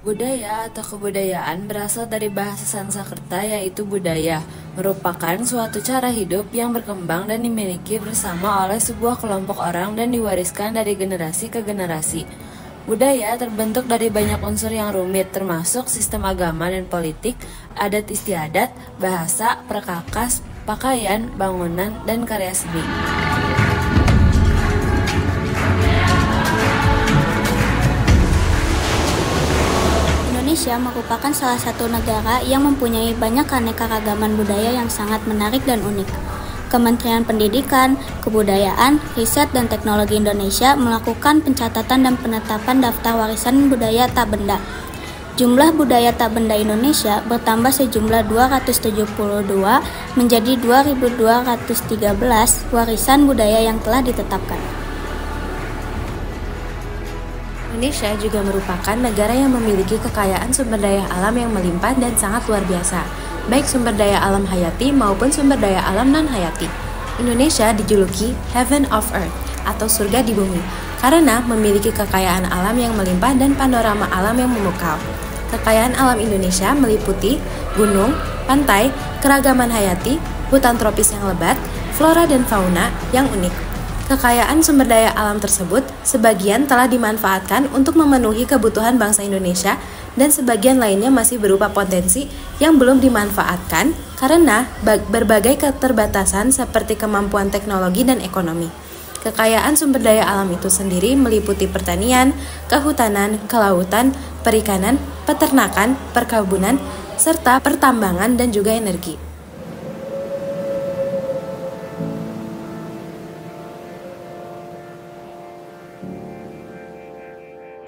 Budaya atau kebudayaan berasal dari bahasa Sanskerta yaitu budaya, merupakan suatu cara hidup yang berkembang dan dimiliki bersama oleh sebuah kelompok orang dan diwariskan dari generasi ke generasi. Budaya terbentuk dari banyak unsur yang rumit termasuk sistem agama dan politik, adat istiadat, bahasa, perkakas, pakaian, bangunan, dan karya seni. Indonesia merupakan salah satu negara yang mempunyai banyak keanekaragaman budaya yang sangat menarik dan unik. Kementerian Pendidikan, Kebudayaan, Riset dan Teknologi Indonesia melakukan pencatatan dan penetapan daftar warisan budaya tak benda. Jumlah budaya tak benda Indonesia bertambah sejumlah 272 menjadi 2.213 warisan budaya yang telah ditetapkan. Indonesia juga merupakan negara yang memiliki kekayaan sumber daya alam yang melimpah dan sangat luar biasa, baik sumber daya alam hayati maupun sumber daya alam non-hayati. Indonesia dijuluki Heaven of Earth atau surga di bumi, karena memiliki kekayaan alam yang melimpah dan panorama alam yang memukau. Kekayaan alam Indonesia meliputi gunung, pantai, keragaman hayati, hutan tropis yang lebat, flora dan fauna yang unik. Kekayaan sumber daya alam tersebut sebagian telah dimanfaatkan untuk memenuhi kebutuhan bangsa Indonesia dan sebagian lainnya masih berupa potensi yang belum dimanfaatkan karena berbagai keterbatasan seperti kemampuan teknologi dan ekonomi. Kekayaan sumber daya alam itu sendiri meliputi pertanian, kehutanan, kelautan, perikanan, peternakan, perkebunan, serta pertambangan dan juga energi.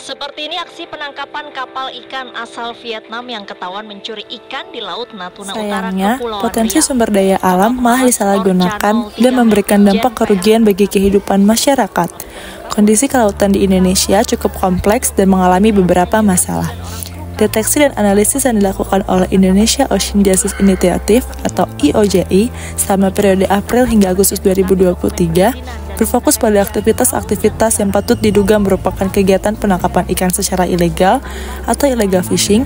Seperti ini aksi penangkapan kapal ikan asal Vietnam yang ketahuan mencuri ikan di Laut Natuna Utara Sayangnya, Kepulauan potensi Riau. sumber daya alam malah disalahgunakan dan memberikan dampak kerugian bagi kehidupan masyarakat. Kondisi kelautan di Indonesia cukup kompleks dan mengalami beberapa masalah. Deteksi dan analisis yang dilakukan oleh Indonesia Ocean Justice Initiative atau IOJI selama periode April hingga Agustus 2023 berfokus pada aktivitas-aktivitas yang patut diduga merupakan kegiatan penangkapan ikan secara ilegal atau illegal fishing,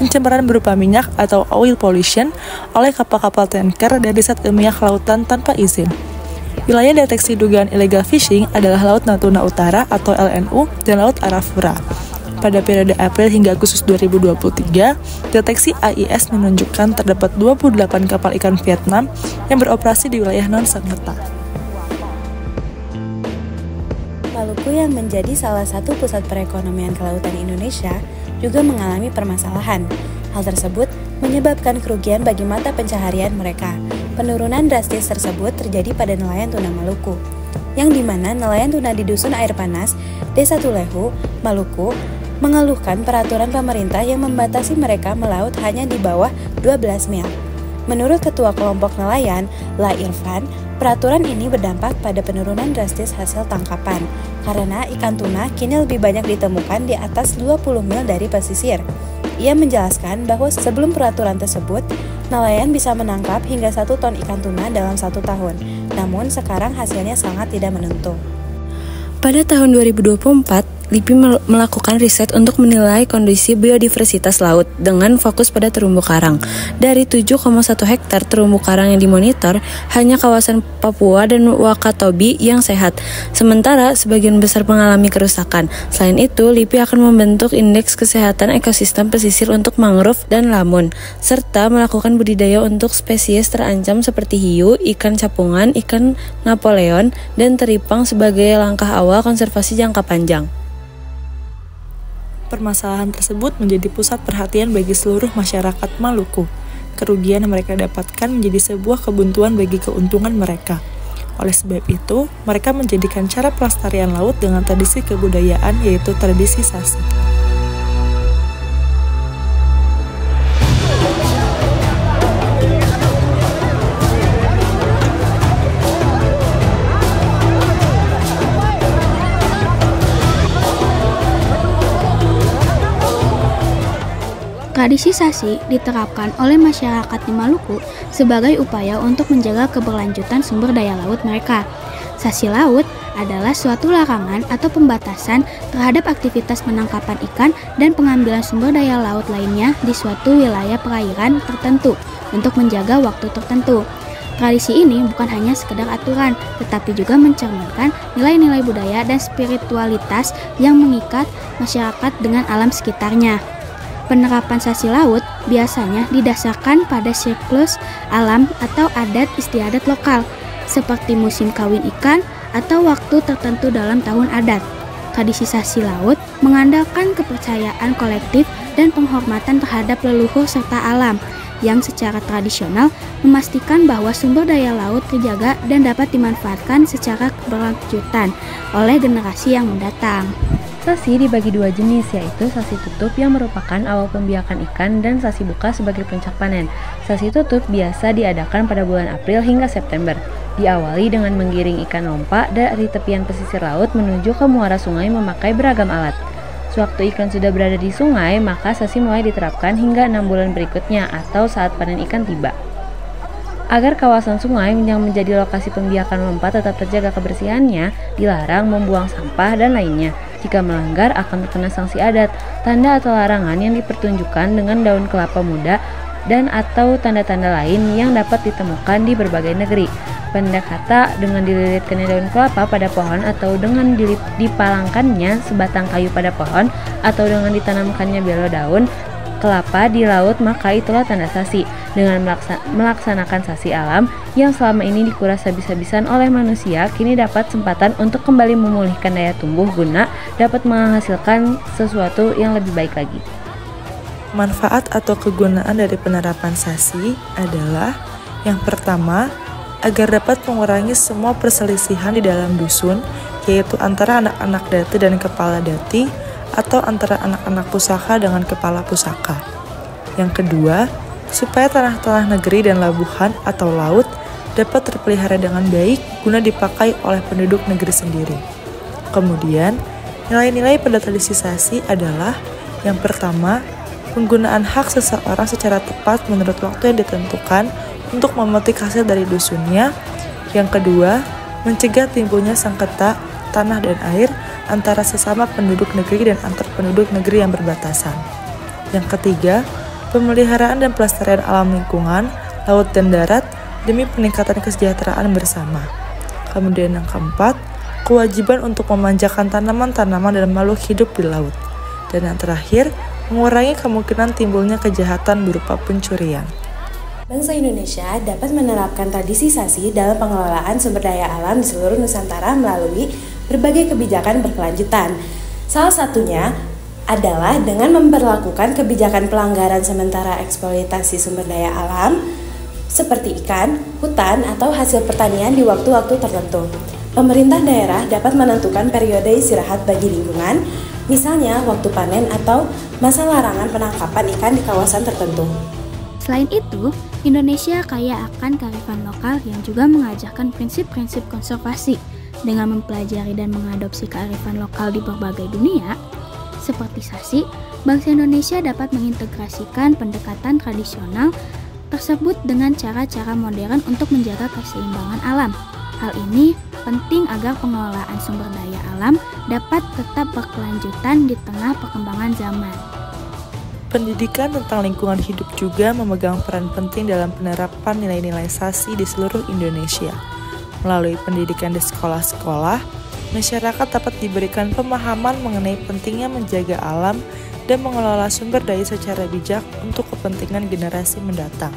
pencemaran berupa minyak atau oil pollution oleh kapal-kapal tanker dan riset ilmiah kelautan tanpa izin. Wilayah deteksi dugaan illegal fishing adalah Laut Natuna Utara atau LNU dan Laut Arafura. Pada periode April hingga Agustus 2023, deteksi AIS menunjukkan terdapat 28 kapal ikan Vietnam yang beroperasi di wilayah non-Sanketa. Maluku yang menjadi salah satu pusat perekonomian kelautan Indonesia juga mengalami permasalahan. Hal tersebut menyebabkan kerugian bagi mata pencaharian mereka. Penurunan drastis tersebut terjadi pada nelayan tuna Maluku, yang dimana nelayan tuna di Dusun Air Panas, Desa Tulehu, Maluku, mengeluhkan peraturan pemerintah yang membatasi mereka melaut hanya di bawah 12 mil. Menurut Ketua Kelompok Nelayan, La Irfan, peraturan ini berdampak pada penurunan drastis hasil tangkapan, karena ikan tuna kini lebih banyak ditemukan di atas 20 mil dari pesisir. Ia menjelaskan bahwa sebelum peraturan tersebut, nelayan bisa menangkap hingga 1 ton ikan tuna dalam 1 tahun, namun sekarang hasilnya sangat tidak menentu. Pada tahun 2024, LIPI melakukan riset untuk menilai kondisi biodiversitas laut dengan fokus pada terumbu karang. Dari 7,1 hektar terumbu karang yang dimonitor, hanya kawasan Papua dan Wakatobi yang sehat, sementara sebagian besar mengalami kerusakan. Selain itu, LIPI akan membentuk indeks kesehatan ekosistem pesisir untuk mangrove dan lamun, serta melakukan budidaya untuk spesies terancam seperti hiu, ikan capungan, ikan Napoleon, dan teripang sebagai langkah awal konservasi jangka panjang. Permasalahan tersebut menjadi pusat perhatian bagi seluruh masyarakat Maluku. Kerugian yang mereka dapatkan menjadi sebuah kebuntuan bagi keuntungan mereka. Oleh sebab itu, mereka menjadikan cara pelestarian laut dengan tradisi kebudayaan yaitu tradisi sasi. Tradisi Sasi diterapkan oleh masyarakat di Maluku sebagai upaya untuk menjaga keberlanjutan sumber daya laut mereka. Sasi laut adalah suatu larangan atau pembatasan terhadap aktivitas penangkapan ikan dan pengambilan sumber daya laut lainnya di suatu wilayah perairan tertentu untuk menjaga waktu tertentu. Tradisi ini bukan hanya sekedar aturan, tetapi juga mencerminkan nilai-nilai budaya dan spiritualitas yang mengikat masyarakat dengan alam sekitarnya. Penerapan sasi laut biasanya didasarkan pada siklus alam atau adat istiadat lokal, seperti musim kawin ikan atau waktu tertentu dalam tahun adat. Tradisi sasi laut mengandalkan kepercayaan kolektif dan penghormatan terhadap leluhur serta alam, yang secara tradisional memastikan bahwa sumber daya laut terjaga dan dapat dimanfaatkan secara berkelanjutan oleh generasi yang mendatang. Sasi dibagi dua jenis, yaitu sasi tutup yang merupakan awal pembiakan ikan dan sasi buka sebagai puncak panen. Sasi tutup biasa diadakan pada bulan April hingga September. Diawali dengan menggiring ikan lompa dari tepian pesisir laut menuju ke muara sungai memakai beragam alat. Sewaktu ikan sudah berada di sungai, maka sasi mulai diterapkan hingga 6 bulan berikutnya atau saat panen ikan tiba. Agar kawasan sungai yang menjadi lokasi pembiakan lompa tetap terjaga kebersihannya, dilarang membuang sampah dan lainnya. Jika melanggar akan terkena sanksi adat, tanda atau larangan yang dipertunjukkan dengan daun kelapa muda dan atau tanda-tanda lain yang dapat ditemukan di berbagai negeri. Pendek kata dengan dililitkannya daun kelapa pada pohon atau dengan dipalangkannya sebatang kayu pada pohon atau dengan ditanamkannya belo daun kelapa di laut, maka itulah tanda sasi. Dengan melaksanakan sasi alam yang selama ini dikuras habis-habisan oleh manusia, kini dapat kesempatan untuk kembali memulihkan daya tumbuh guna dapat menghasilkan sesuatu yang lebih baik lagi. Manfaat atau kegunaan dari penerapan sasi adalah yang pertama, agar dapat mengurangi semua perselisihan di dalam dusun, yaitu antara anak-anak dati dan kepala dati, atau antara anak-anak pusaka dengan kepala pusaka. Yang kedua, supaya tanah-tanah negeri dan labuhan atau laut dapat terpelihara dengan baik guna dipakai oleh penduduk negeri sendiri. Kemudian, nilai-nilai pada tradisi sasi adalah yang pertama, penggunaan hak seseorang secara tepat menurut waktu yang ditentukan untuk memetik hasil dari dusunnya. Yang kedua, mencegah timbulnya sengketa tanah dan air antara sesama penduduk negeri dan antar penduduk negeri yang berbatasan. Yang ketiga, pemeliharaan dan pelestarian alam lingkungan, laut dan darat demi peningkatan kesejahteraan bersama. Kemudian yang keempat, kewajiban untuk memanjakan tanaman-tanaman dan makhluk hidup di laut. Dan yang terakhir, mengurangi kemungkinan timbulnya kejahatan berupa pencurian. Bangsa Indonesia dapat menerapkan tradisi sasi dalam pengelolaan sumber daya alam di seluruh Nusantara melalui berbagai kebijakan berkelanjutan. Salah satunya adalah dengan memperlakukan kebijakan pelanggaran sementara eksploitasi sumber daya alam seperti ikan, hutan, atau hasil pertanian di waktu-waktu tertentu. Pemerintah daerah dapat menentukan periode istirahat bagi lingkungan, misalnya waktu panen atau masa larangan penangkapan ikan di kawasan tertentu. Selain itu, Indonesia kaya akan kearifan lokal yang juga mengajarkan prinsip-prinsip konservasi. Dengan mempelajari dan mengadopsi kearifan lokal di berbagai dunia, seperti sasi, bangsa Indonesia dapat mengintegrasikan pendekatan tradisional tersebut dengan cara-cara modern untuk menjaga keseimbangan alam. Hal ini penting agar pengelolaan sumber daya alam dapat tetap berkelanjutan di tengah perkembangan zaman. Pendidikan tentang lingkungan hidup juga memegang peran penting dalam penerapan nilai-nilai sasi di seluruh Indonesia. Melalui pendidikan di sekolah-sekolah, masyarakat dapat diberikan pemahaman mengenai pentingnya menjaga alam dan mengelola sumber daya secara bijak untuk kepentingan generasi mendatang.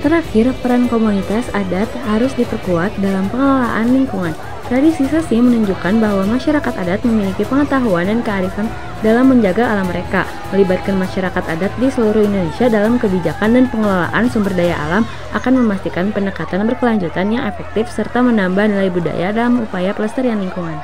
Terakhir, peran komunitas adat harus diperkuat dalam pengelolaan lingkungan. Tradisi sasi menunjukkan bahwa masyarakat adat memiliki pengetahuan dan kearifan dalam menjaga alam mereka. Melibatkan masyarakat adat di seluruh Indonesia dalam kebijakan dan pengelolaan sumber daya alam akan memastikan pendekatan berkelanjutan yang efektif serta menambah nilai budaya dalam upaya pelestarian lingkungan.